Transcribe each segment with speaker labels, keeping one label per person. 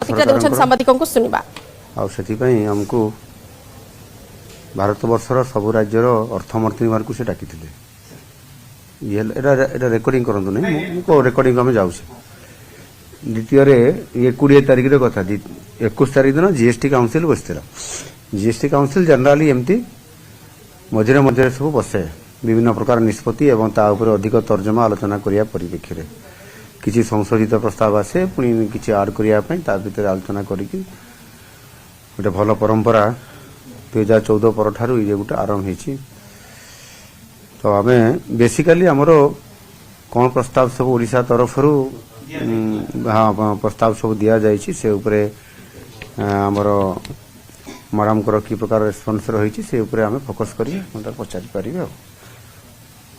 Speaker 1: प्रतिक्रिया देउछन सांबादिकको सुनिबा
Speaker 2: आमको भारत वर्षर सबु राज्यर अर्थमंत्री मानक से डाकी रेकर्डिंग करतु नहीं रेकर्डिंग आम जाऊे द्वितीय ये 20 तारिख कथा 21 तारिख दिन जीएसटी काउंसिल बसला जीएसटी काउंसिल जनराली एमती मझे मझे सब बसे विभिन्न प्रकार निष्पत्ति एवं ता उपर अधिक तर्जमा आलोचना करिया परिप्रेक्षी किसी संशोधित प्रस्ताव आसे पुणी किसी आड करने भर आलोचना करी गोटे भल परंपरा 2014 पर ठारू ये गोटे आरंभ हो तो आम बेसिकाली आमर कौन प्रस्ताव सब ओडिशा तरफ हाँ प्रस्ताव सब दि जाइए से उपरे आमर मैडम को कि प्रकार रेस्पन्स रही से उपरे आम फोकस करी पचारि पारे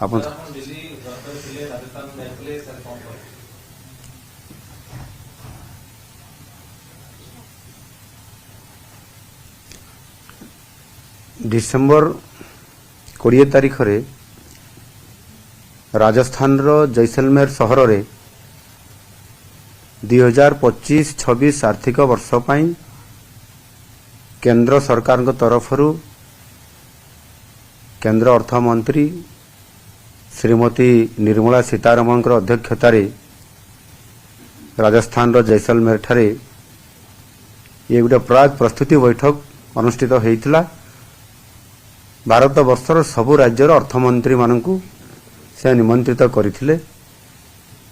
Speaker 2: आप डिसेम्बर 20 तारिख रे राजस्थान रो जैसलमेर सहर रे 2025-26 आर्थिक वर्ष पाई केंद्र सरकार तरफ केंद्र अर्थमंत्री श्रीमती निर्मला सीतारमण अध्यक्षतार राजस्थान रो जैसलमेर ठारे ये गोटे प्राग प्रस्तुति बैठक अनुष्ठित होता भारत वर्षर सबु राज्यर अर्थमंत्री मानकु से निमंत्रित करथिले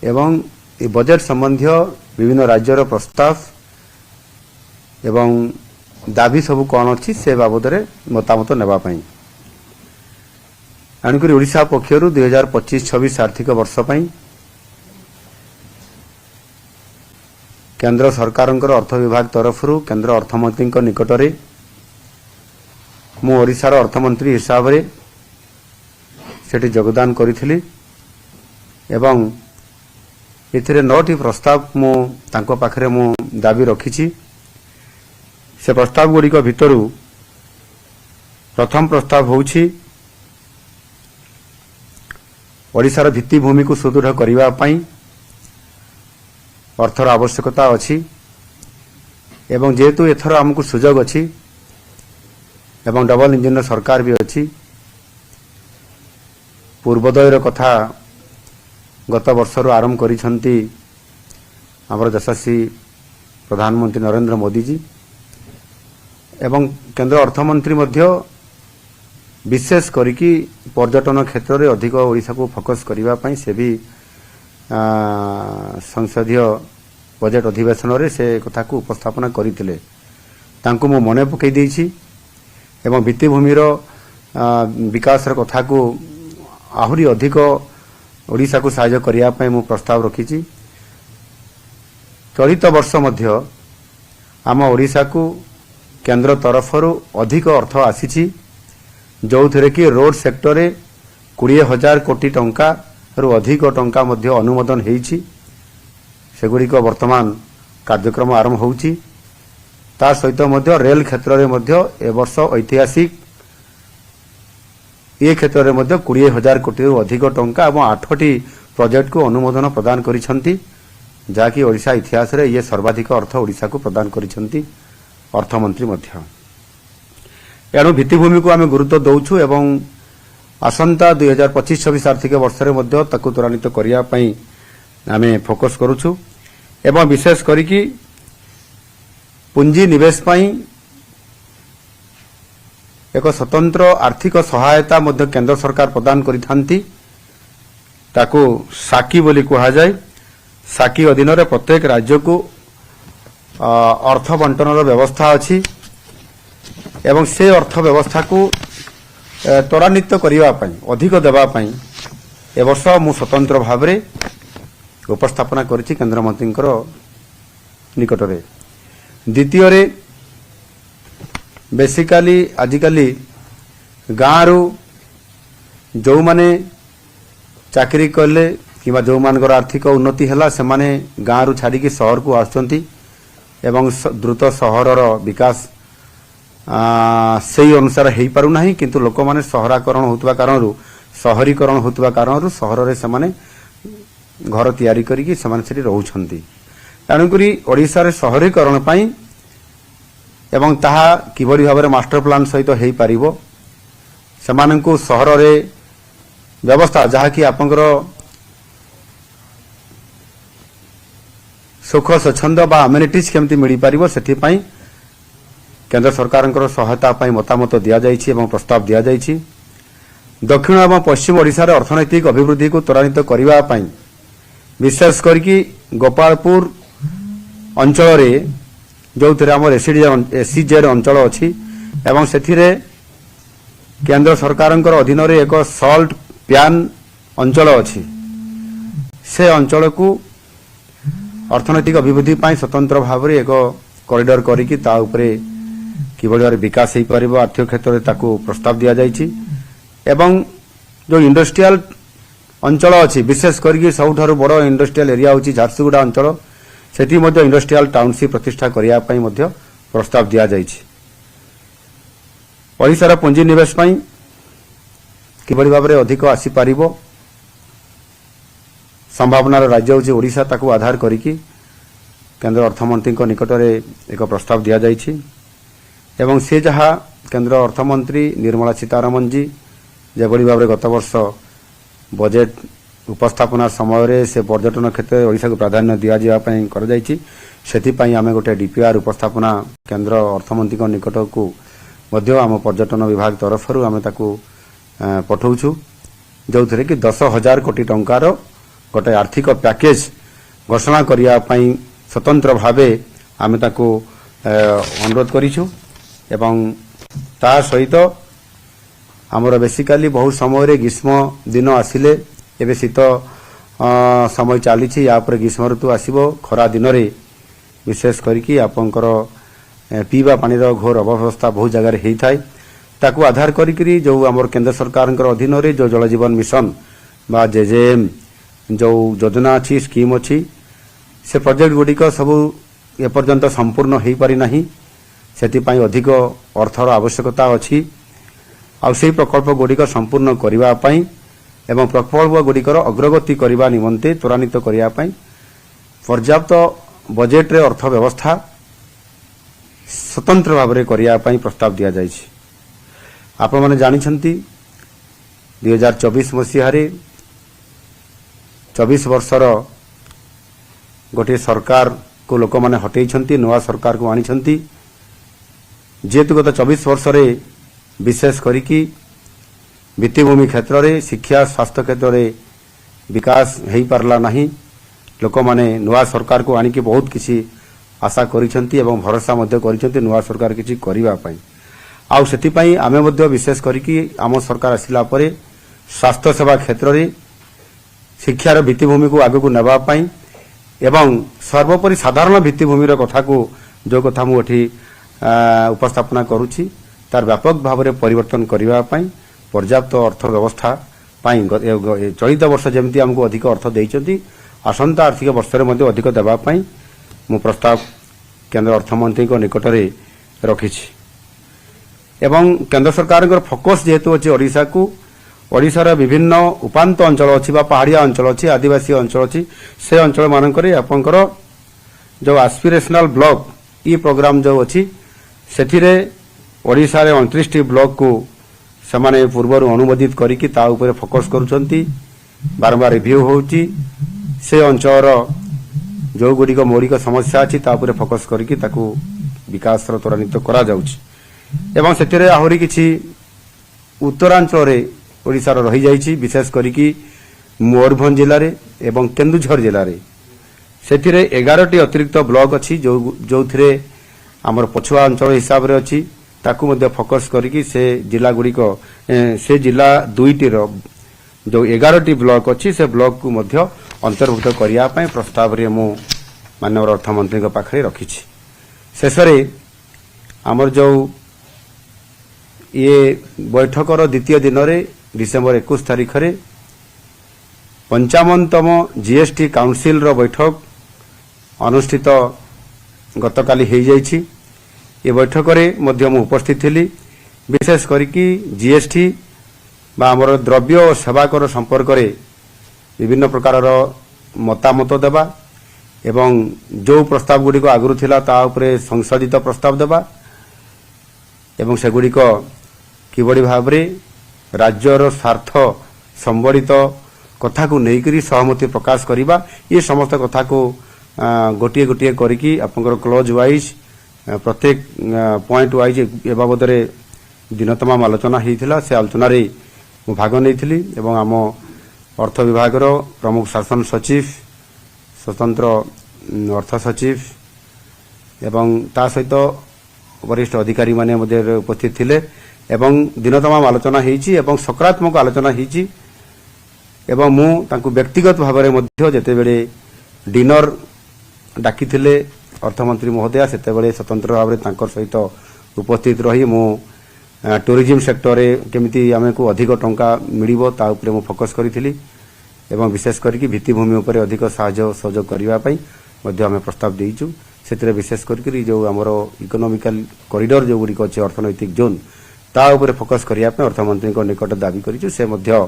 Speaker 2: एवं ये बजेट संबंधी विभिन्न राज्यर प्रस्ताव एवं दाबी सब कौन अच्छी से बाबद मतामत नेबा पई आणुकरी ओडिशा पक्षरु 2025-26 आर्थिक वर्ष पई केंद्र सरकारंकर अर्थ विभाग तरफरु केंद्र अर्थमंत्री निकटरे मु ओडिशार अर्थमंत्री हिसाब रे सेठी योगदान करिथिली एवं एथिरे 9टी प्रस्ताव मु तांको पाखरे मु दाबी रखिछि से प्रस्ताव गुडी को भितरु प्रथम प्रस्ताव होउछि ओडिशार भित्तिभूमि को सुदृढ़ करिवा पई अर्थर आवश्यकता अछि एवं जेतु एथर हमकु सुजोग अछि एवं डबल इंजिन सरकार भी अच्छी पूर्वोदयर कथा गत वर्षर आरंभ करिसंती हमर यशस्वी प्रधानमंत्री नरेंद्र मोदी जी एवं केंद्र अर्थमंत्री मध्य विशेष करिकी पर्यटन क्षेत्र में अधिक ओडिशा को फोकस करिवा पई से भी संसदीय बजेट अधिवेशन रे से कथा को उपस्थापना करिथिले तांको मो मने पकई देछि एवं भित्तिभूमिर विकास कथा को आहरी अधिक ओडिशा को सहायता करिया पई मु प्रस्ताव रखिछि चलित वर्ष मध्य आम ओडिशा को केंद्र तरफरु अधिक अर्थ आसीछि जो थे कि रोड सेक्टर रे 20,000 कोटी टंका रु अधिक टंका मध्य अनुमोदन हेछि सेगुडी को वर्तमान कार्यक्रम आरंभ होउछि ता सहित मध्य रेल क्षेत्र में मध्य ए वर्ष ऐतिहासिक ये क्षेत्र में मध्य 20,000 कोटी रु अधिक टंका और 8टी प्रोजेक्ट को अनुमोदन प्रदान करिसंती जाकि ओडिशा इतिहास रे ये सर्वाधिक अर्थ ओडिशा को प्रदान करिसंती अर्थमंत्री मध्य एणु भित्तिभूमि को आम गुरुत्व दौछु एवं आसंता 2025-26 आर्थिक वर्ष रे मध्य ताकु त्वरान्वित करिया पई आमे फोकस करूछु एवं विशेष करिकी पुंजी निवेश पई एक स्वतंत्र आर्थिक सहायता मध्य केंद्र सरकार प्रदान करिथांती ताकू साकी बोली कहा जाए साकी अधीन रे प्रत्येक राज्य को अर्थ बंटनर व्यवस्था अछि एवं से अर्थ व्यवस्था को त्वरान्वित करिवा पई अधिक देवा पई ए वर्ष मु स्वतंत्र भाव रे उपस्थापना करिछि केंद्र मंत्रींकर निकटरे द्वितीय रे बेसिकली आजिकली गाँव जो माने चाकरी कले कि जो मानकर आर्थिक उन्नति है से माने गाँव छाड़ी सहर को आसुचंती एवं द्रुत सहरर विकास से अनुसार हो पारु नाही किंतु लोक माने सहराकरण होतबा कारणरू सहरीकरण होतबा कारणरू सहर रे से माने घर तैयारी करिकि से माने सेठी रहउछंती ତେଣୁକରି ଓଡ଼ିଶାରେ ସହରୀକରଣ ପାଇଁ ଏବଂ ତାହା କିଭଳି ଭାବରେ ମାଷ୍ଟର ପ୍ଲାନ ସହିତ ହୋଇପାରିବ ସେମାନଙ୍କୁ ସହରରେ ବ୍ୟବସ୍ଥା ଯାହାକି ଆପଣଙ୍କର ସୁଖ ସ୍ୱଚ୍ଛନ୍ଦ ବା ଆମ୍ୟୁନିଟିଜ୍ କେମିତି ମିଳିପାରିବ ସେଥିପାଇଁ କେନ୍ଦ୍ର ସରକାରଙ୍କର ସହାୟତା ପାଇଁ ମତାମତ ଦିଆଯାଇଛି ଏବଂ ପ୍ରସ୍ତାବ ଦିଆଯାଇଛି। ଦକ୍ଷିଣ ଏବଂ ପଶ୍ଚିମ ଓଡ଼ିଶାର ଅର୍ଥନୈତିକ ଅଭିବୃଦ୍ଧିକୁ ତ୍ୱରାନ୍ୱିତ କରିବା ପାଇଁ ବିଶେଷ କରିକି ଗୋପାଳପୁର ଅଞ୍ଚଳରେ ଯେଉଁଥିରେ ଆମର SEZ ଅଞ୍ଚଳ ଅଛି ଏବଂ ସେଥିରେ କେନ୍ଦ୍ର ସରକାରଙ୍କର ଅଧୀନରେ ଏକ ସଲ୍ଟ ପ୍ୟାନ୍ ଅଞ୍ଚଳ ଅଛି ସେ ଅଞ୍ଚଳକୁ ଅର୍ଥନୈତିକ ଅଭିବୃଦ୍ଧି ପାଇଁ ସ୍ୱତନ୍ତ୍ର ଭାବରେ ଏକ କରିଡର କରିକି ତା ଉପରେ କିଭଳି ଭାବରେ ବିକାଶ ହୋଇପାରିବ ଆର୍ଥିକ କ୍ଷେତ୍ରରେ ତାକୁ ପ୍ରସ୍ତାବ ଦିଆଯାଇଛି ଏବଂ ଯେଉଁ ଇଣ୍ଡଷ୍ଟ୍ରିଆଲ ଅଞ୍ଚଳ ଅଛି ବିଶେଷ କରିକି ସବୁଠାରୁ ବଡ଼ ଇଣ୍ଡଷ୍ଟ୍ରିଆଲ ଏରିଆ ହେଉଛି ଝାରସୁଗୁଡ଼ା ଅଞ୍ଚଳ ସେଠି ମଧ୍ୟ ଇଣ୍ଡଷ୍ଟ୍ରିଆଲ ଟାଉନସିପ୍ ପ୍ରତିଷ୍ଠା କରିବା ପାଇଁ ମଧ୍ୟ ପ୍ରସ୍ତାବ ଦିଆଯାଇଛି। ଓଡ଼ିଶାର ପୁଞ୍ଜିନିବେଶ ପାଇଁ କିଭଳି ଭାବରେ ଅଧିକ ଆସିପାରିବ ସମ୍ଭାବନାର ରାଜ୍ୟ ହେଉଛି ଓଡ଼ିଶା ତାକୁ ଆଧାର କରିକି କେନ୍ଦ୍ର ଅର୍ଥମନ୍ତ୍ରୀଙ୍କ ନିକଟରେ ଏକ ପ୍ରସ୍ତାବ ଦିଆଯାଇଛି ଏବଂ ସେ ଯାହା କେନ୍ଦ୍ର ଅର୍ଥମନ୍ତ୍ରୀ ନିର୍ମଳା ସୀତାରମଣଜୀ ଯେଭଳି ଭାବରେ ଗତ ବର୍ଷ ବଜେଟ୍ ଉପସ୍ଥାପନା ସମୟରେ ସେ ପର୍ଯ୍ୟଟନ କ୍ଷେତ୍ରରେ ଓଡ଼ିଶାକୁ ପ୍ରାଧାନ୍ୟ ଦିଆଯିବା ପାଇଁ କରାଯାଇଛି ସେଥିପାଇଁ ଆମେ ଗୋଟେ DPR ଉପସ୍ଥାପନା କେନ୍ଦ୍ର ଅର୍ଥମନ୍ତ୍ରୀଙ୍କ ନିକଟକୁ ମଧ୍ୟ ଆମ ପର୍ଯ୍ୟଟନ ବିଭାଗ ତରଫରୁ ଆମେ ତାକୁ ପଠାଉଛୁ ଯେଉଁଥିରେ କି 10,000 କୋଟି ଟଙ୍କାର ଗୋଟେ ଆର୍ଥିକ ପ୍ୟାକେଜ ଘୋଷଣା କରିବା ପାଇଁ ସ୍ୱତନ୍ତ୍ର ଭାବେ ଆମେ ତାକୁ ଅନୁରୋଧ କରିଛୁ ଏବଂ ତା ସହିତ ଆମର ବେସିକାଲି ବହୁ ସମୟରେ ଗ୍ରୀଷ୍ମ ଦିନ ଆସିଲେ ଏବେ ଶୀତ ସମୟ ଚାଲିଛି ୟା ପରେ ଗ୍ରୀଷ୍ମ ଋତୁ ଆସିବ ଖରା ଦିନରେ ବିଶେଷ କରିକି ଆପଣଙ୍କର ପିଇବା ପାଣିର ଘୋର ଅବ୍ୟବସ୍ଥା ବହୁ ଜାଗାରେ ହେଇଥାଏ ତାକୁ ଆଧାର କରିକି ଯେଉଁ ଆମର କେନ୍ଦ୍ର ସରକାରଙ୍କର ଅଧୀନରେ ଯେଉଁ ଜଳଜୀବନ ମିଶନ ବା JJM ଯେଉଁ ଯୋଜନା ଅଛି ସ୍କିମ୍ ଅଛି ସେ ପ୍ରୋଜେକ୍ଟ ଗୁଡ଼ିକ ସବୁ ଏପର୍ଯ୍ୟନ୍ତ ସମ୍ପୂର୍ଣ୍ଣ ହୋଇପାରି ନାହିଁ ସେଥିପାଇଁ ଅଧିକ ଅର୍ଥର ଆବଶ୍ୟକତା ଅଛି ଆଉ ସେହି ପ୍ରକଳ୍ପ ଗୁଡ଼ିକ ସମ୍ପୂର୍ଣ୍ଣ କରିବା ପାଇଁ ଏବଂ ପ୍ରକଳ୍ପ ଗୁଡ଼ିକର ଅଗ୍ରଗତି କରିବା ନିମନ୍ତେ ତ୍ୱରାନ୍ୱିତ କରିବା ପାଇଁ ପର୍ଯ୍ୟାପ୍ତ ବଜେଟ୍ରେ ଅର୍ଥ ବ୍ୟବସ୍ଥା ସ୍ୱତନ୍ତ୍ର ଭାବରେ କରିବା ପାଇଁ ପ୍ରସ୍ତାବ ଦିଆଯାଇଛି। ଆପଣମାନେ ଜାଣିଛନ୍ତି 2024 ମସିହାରେ 24 ବର୍ଷର ଗୋଟିଏ ସରକାରକୁ ଲୋକମାନେ ହଟେଇଛନ୍ତି ନୂଆ ସରକାରକୁ ଆଣିଛନ୍ତି ଯେହେତୁ ଗତ 24 ବର୍ଷରେ ବିଶେଷ କରିକି ଭିତ୍ତିଭୂମି କ୍ଷେତ୍ରରେ ଶିକ୍ଷା ସ୍ୱାସ୍ଥ୍ୟ କ୍ଷେତ୍ରରେ ବିକାଶ ହୋଇପାରିଲା ନାହିଁ ଲୋକମାନେ ନୂଆ ସରକାରକୁ ଆଣିକି ବହୁତ କିଛି ଆଶା କରିଛନ୍ତି ଏବଂ ଭରସା ମଧ୍ୟ କରିଛନ୍ତି ନୂଆ ସରକାର କିଛି କରିବା ପାଇଁ ଆଉ ସେଥିପାଇଁ ଆମେ ମଧ୍ୟ ବିଶେଷ କରିକି ଆମ ସରକାର ଆସିଲା ପରେ ସ୍ୱାସ୍ଥ୍ୟ ସେବା କ୍ଷେତ୍ରରେ ଶିକ୍ଷାର ଭିତ୍ତିଭୂମିକୁ ଆଗକୁ ନେବା ପାଇଁ ଏବଂ ସର୍ବୋପରି ସାଧାରଣ ଭିତ୍ତିଭୂମିର କଥାକୁ ଯେଉଁ କଥା ମୁଁ ଏଠି ଉପସ୍ଥାପନା କରୁଛି ତାର ବ୍ୟାପକ ଭାବରେ ପରିବର୍ତ୍ତନ କରିବା ପାଇଁ ପର୍ଯ୍ୟାପ୍ତ ଅର୍ଥ ବ୍ୟବସ୍ଥା ପାଇଁ ଚଳିତ ବର୍ଷ ଯେମିତି ଆମକୁ ଅଧିକ ଅର୍ଥ ଦେଇଛନ୍ତି ଆସନ୍ତା ଆର୍ଥିକ ବର୍ଷରେ ମଧ୍ୟ ଅଧିକ ଦେବା ପାଇଁ ମୁଁ ପ୍ରସ୍ତାବ କେନ୍ଦ୍ର ଅର୍ଥମନ୍ତ୍ରୀଙ୍କ ନିକଟରେ ରଖିଛି ଏବଂ କେନ୍ଦ୍ର ସରକାରଙ୍କର ଫୋକସ୍ ଯେହେତୁ ଅଛି ଓଡ଼ିଶାକୁ ଓଡ଼ିଶାର ବିଭିନ୍ନ ଉପାନ୍ତ ଅଞ୍ଚଳ ଅଛି ବା ପାହାଡ଼ିଆ ଅଞ୍ଚଳ ଅଛି ଆଦିବାସୀ ଅଞ୍ଚଳ ଅଛି ସେ ଅଞ୍ଚଳମାନଙ୍କରେ ଆପଣଙ୍କର ଯେଉଁ ଆସ୍ପିରେସନାଲ ବ୍ଲକ ଇ ପ୍ରୋଗ୍ରାମ ଯେଉଁ ଅଛି ସେଥିରେ ଓଡ଼ିଶାରେ 29ଟି ବ୍ଲକକୁ ସେମାନେ ପୂର୍ବରୁ ଅନୁମୋଦିତ କରିକି ତା ଉପରେ ଫୋକସ୍ କରୁଛନ୍ତି ବାରମ୍ବାର ରିଭ୍ୟୁ ହେଉଛି ସେ ଅଞ୍ଚଳର ଯେଉଁଗୁଡ଼ିକ ମୌଳିକ ସମସ୍ୟା ଅଛି ତା ଉପରେ ଫୋକସ୍ କରିକି ତାକୁ ବିକାଶର ତ୍ୱରାନ୍ୱିତ କରାଯାଉଛି ଏବଂ ସେଥିରେ ଆହୁରି କିଛି ଉତ୍ତରାଞ୍ଚଳରେ ଓଡ଼ିଶାର ରହିଯାଇଛି ବିଶେଷ କରିକି ମୟୂରଭଞ୍ଜ ଜିଲ୍ଲାରେ ଏବଂ କେନ୍ଦୁଝର ଜିଲ୍ଲାରେ ସେଥିରେ 11ଟି ଅତିରିକ୍ତ ବ୍ଲକ ଅଛି ଯେଉଁଥିରେ ଆମର ପଛୁଆ ଅଞ୍ଚଳ ହିସାବରେ ଅଛି ତାକୁ ମଧ୍ୟ ଫୋକସ୍ କରିକି ସେ ଜିଲ୍ଲାଗୁଡ଼ିକ ସେ ଜିଲ୍ଲା ଦୁଇଟିର ଯେଉଁ 11ଟି ବ୍ଲକ ଅଛି ସେ ବ୍ଲକକୁ ମଧ୍ୟ ଅନ୍ତର୍ଭୁକ୍ତ କରିବା ପାଇଁ ପ୍ରସ୍ତାବରେ ମୁଁ ମାନ୍ୟବର ଅର୍ଥମନ୍ତ୍ରୀଙ୍କ ପାଖରେ ରଖିଛି। ଶେଷରେ ଆମର ଯେଉଁ ଇଏ ବୈଠକର ଦ୍ୱିତୀୟ ଦିନରେ ଡିସେମ୍ବର 21 ତାରିଖରେ 55ତମ GST କାଉନସିଲର ବୈଠକ ଅନୁଷ୍ଠିତ ଗତକାଲି ହୋଇଯାଇଛି ଏ ବୈଠକରେ ମଧ୍ୟ ମୁଁ ଉପସ୍ଥିତ ଥିଲି ବିଶେଷ କରିକି GST ବା ଆମର ଦ୍ରବ୍ୟ ଓ ସେବା କର ସମ୍ପର୍କରେ ବିଭିନ୍ନ ପ୍ରକାରର ମତାମତ ଦେବା एवं जो प्रस्ताव गुड़िक आगु थिला ता उपरे संशोधित प्रस्ताव देबा एवं सेगुड़िक किबड़ी भाबरे राज्यर स्वार्थ संबलित कथा को लेकर सहमति प्रकाश करवा ये समस्त कथा को गोटे गोटे करिकी आपनकर क्लोज वाइज प्रत्येक पॉइंट वाइज ए बाबद दिन तमाम आलोचना होता से आलोचन मु भाग नहीं एवं आम अर्थ विभाग प्रमुख शासन सचिव स्वतंत्र अर्थ सचिव एवं ता सहित वरिष्ठ अधिकारी माने उपस्थित थिले एवं दिन तमाम आलोचना होईची एवं सकारात्मक आलोचना होईची एवं मु तांकु व्यक्तिगत भाव में जेतेबेले डिनर डाकी थिले अर्थमंत्री महोदया सेतेबेले स्वतंत्र भाव में सहित उपस्थित रही मु टूरिज्म सेक्टर केमिति आमको अधिक टंका मिलिबो ता उपरे मु फोकस करिथिली एवं विशेष करके भित्तिभूमि उपरे अधिक साहाय्य सहयोग करबा पई मध्ये आमे प्रस्ताव देइछु सेतरे विशेष करके जो हमर इकोनॉमिकल कॉरिडोर जो गुडी अछि अर्थनैतिक जोन ता उपरे फोकस करिया पे अर्थमंत्री को निकट दाबी करिछु से मध्ये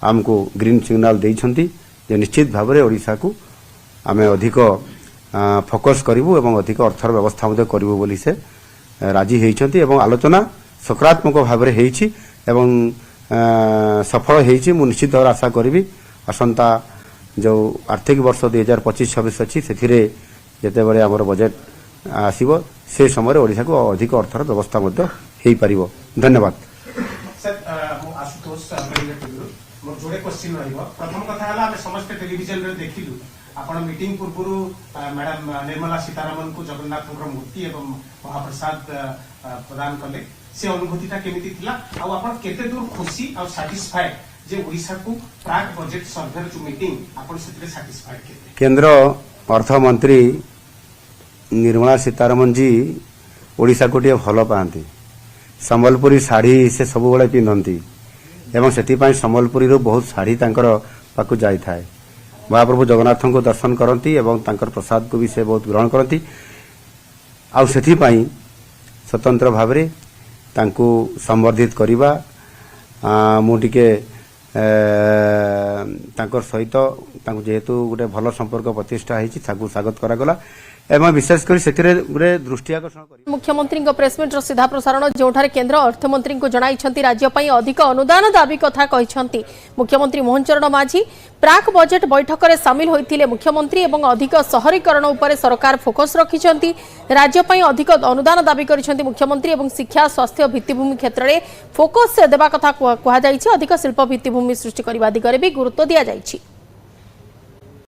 Speaker 2: आमको ग्रीन सिग्नल देइछंती जे निश्चित भाव में ओडिशा को आमे अधिक फोकस करिवु एवं अधिक अर्थर व्यवस्था मध्ये करिवु बोली से राजी हेइछंती एवं आलोचना सकारात्मक भाव में हेइछि एवं सफल हेइछि मु निश्चित भाव आशा करिवि आसंता जो आर्थिक वर्ष 2025-26 अछि सेथिरे जेतेबेले हमर बजेट आसीबो से समय ओडिशा को अधिक अर्थर व्यवस्था मध्ये हेइ परिबो। धन्यवाद
Speaker 1: सर मु आशुतोष मोर जोड़े क्वेश्चन रहिबो। प्रथम कथा हला हम समस्त टेलीविजन रे देखिलु आपण मीटिंग पूर्व मैडम निर्मला सीतारमण को जगन्नाथ मूर्ति एवं महाप्रसाद प्रदान कले से अनुभूतिटा केमिति थिला आ आपण केते दूर खुशी आ सैटिस्फाइड जे ओडिशा को प्राक बजेट सर्वे जो मीटिंग आपण सेते सैटिस्फाइड केते?
Speaker 2: केंद्र अर्थ मंत्री निर्मला सीतारमण जी ओडिशा को भल पाती संबलपुरी शाढ़ी से सब बड़े पिंधती एवं से संबलपुरी बहुत शाढ़ी पाक जाए था महाप्रभु जगन्नाथ को दर्शन करती एवं प्रसाद को भी से बहुत ग्रहण करती स्वतंत्र भाव संवर्धित करवा मुझे सहित जेहेतु गोटे भल संपर्क प्रतिष्ठा होती स्वागत करागला एवं विशेषकर से दृष्टि आकर्षण कर
Speaker 3: मुख्यमंत्री प्रेसमिट सीधा प्रसारण जोठारे केंद्र अर्थमंत्री को जणाई राज्य अधिक अनुदान दाबी कथा कहते मुख्यमंत्री मोहन चरण माझी प्राक बजेट बैठक में सामिल होते मुख्यमंत्री एवं अधिक शहरीकरण उपर सरकार फोकस रखिंट राज्य अधिक अनुदान दाबी कर मुख्यमंत्री एवं शिक्षा स्वास्थ्य भित्तिभूमि क्षेत्र में फोकस देवा कथा कहुई अधिक शिल्प भित्तिभूमि सृष्टि करने दिगरे भी गुरुत्व दि जाइछि।